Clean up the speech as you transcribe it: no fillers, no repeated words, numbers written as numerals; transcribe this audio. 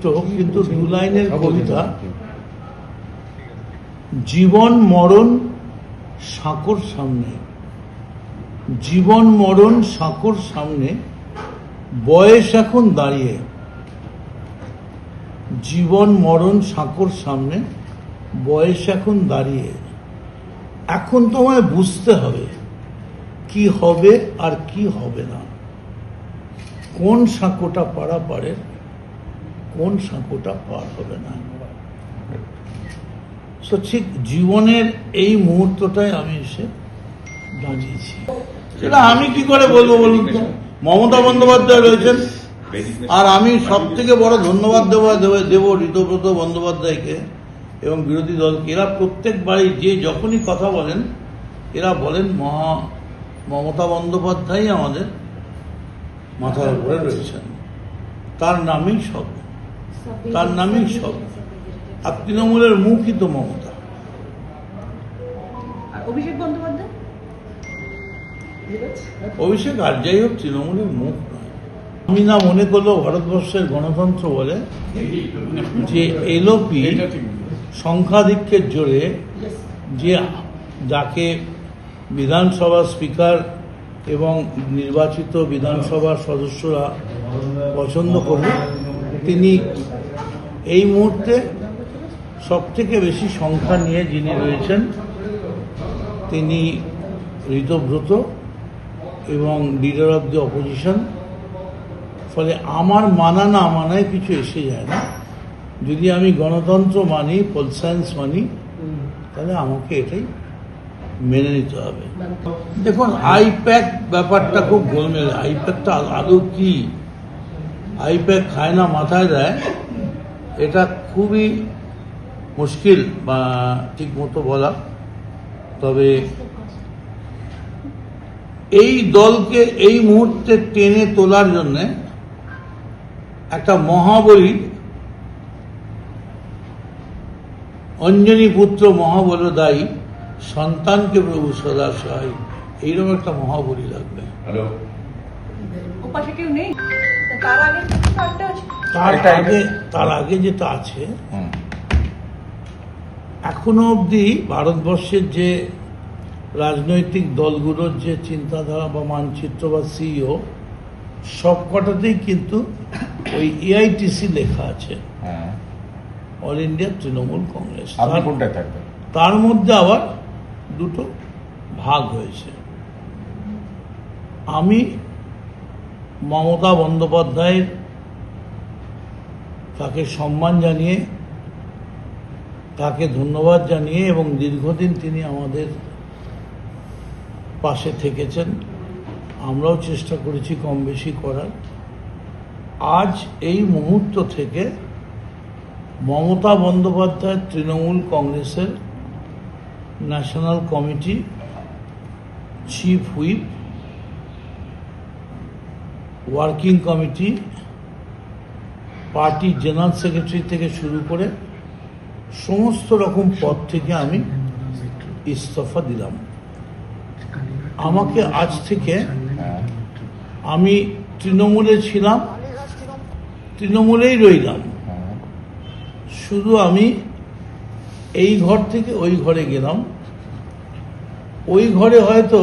ছোট্ট কিন্তু 2 লাইনের কবিতা। জীবন মরণ সাঁকোর সামনে, জীবন মরণ সাঁকোর সামনে, বয়স এখন দাঁড়িয়ে। জীবন মরণ সাঁকোর সামনে, বয়স এখন দাঁড়িয়ে। এখন তোমায় বুঝতে হবে কি হবে আর কি হবে না, কোন সাঁকোটা পারাপারের, কোন সাঁকোটা পার হবে না। তো ঠিক জীবনের এই মুহূর্তটাই আমি এসে দাঁড়িয়েছি। সেটা আমি কি করে বলবো বলুন তো? মমতা বন্দ্যোপাধ্যায় রয়েছেন, আর আমি সব থেকে বড় ধন্যবাদ দেব ঋতব্রত বন্দ্যোপাধ্যায়কে এবং বিরোধী দলকে। এরা প্রত্যেকবারই যে যখনই কথা বলেন এরা বলেন মমতা বন্দ্যোপাধ্যায় আমাদের মাথার উপরে রয়েছেন, তার নামেই সব, তার নামেই সব। আর তৃণমূলের মুখই তো মমতা। অভিষেক বন্দ্যোপাধ্যায়, অভিষেক আর যাই হোক তৃণমূলের মুখ নয়। আমি না মনে করলেও ভারতবর্ষের গণতন্ত্র বলে যে এলওপি সংখ্যাধিক্যের জোরে যে যাকে বিধানসভা স্পিকার এবং নির্বাচিত বিধানসভার সদস্যরা পছন্দ করবে, তিনি এই মুহূর্তে সবথেকে বেশি সংখ্যা নিয়ে যিনি রয়েছেন তিনি ঋতব্রত এবং লিডার অফ দি অপোজিশন। ফলে আমার মানা না মানায় কিছু এসে যায় না। যদি আমি গণতন্ত্র মানি, পোল সায়েন্স মানি, তাহলে আমাকে এটাই মেনে নিতে হবে। দেখুন, আইপ্যাক ব্যাপারটা খুব গোলমেলে। আইপ্যাকটা আদৌ কি? আইপ্যাক খায় না মাথায় দেয়, এটা খুবই মুশকিল বা ঠিক মতো বলা। তবে এই দলকে এই মুহূর্তে টেনে তোলার জন্যে একটা মহাবলী, অঞ্জনী পুত্র মহাবলদায়ী, সন্তানকে প্রভু সদা সহায়, এইরকম একটা মহাবলী লাগবে। তার আগে যেটা আছে, এখনো অবধি ভারতবর্ষের যে রাজনৈতিক দলগুলোর যে চিন্তাধারা বা মানচিত্র বা সিইও, সবকটাতেই কিন্তু ওই এআইটিসি লেখা আছে, অল ইন্ডিয়া তৃণমূল কংগ্রেস। তার মধ্যে আবার দুটো ভাগ হয়েছে। আমি মমতা বন্দ্যোপাধ্যায়ের তাকে সম্মান জানিয়ে, তাকে ধন্যবাদ জানিয়ে, এবং দীর্ঘদিন তিনি আমাদের পাশে থেকেছেন, আমরাও চেষ্টা করেছি কম বেশি করার। আজ এই মুহূর্ত থেকে মমতা বন্দ্যোপাধ্যায় তৃণমূল কংগ্রেসের national committee, chief whip, working committee, party general secretary থেকে শুরু করে সমস্ত রকম পদ থেকে আমি ইস্তফা দিলাম। আমাকে আজ থেকে, আমি তৃণমূলে ছিলাম, তৃণমূলেই রইলাম, শুধু আমি এই ঘর থেকে ওই ঘরে গেলাম। ওই ঘরে হয়তো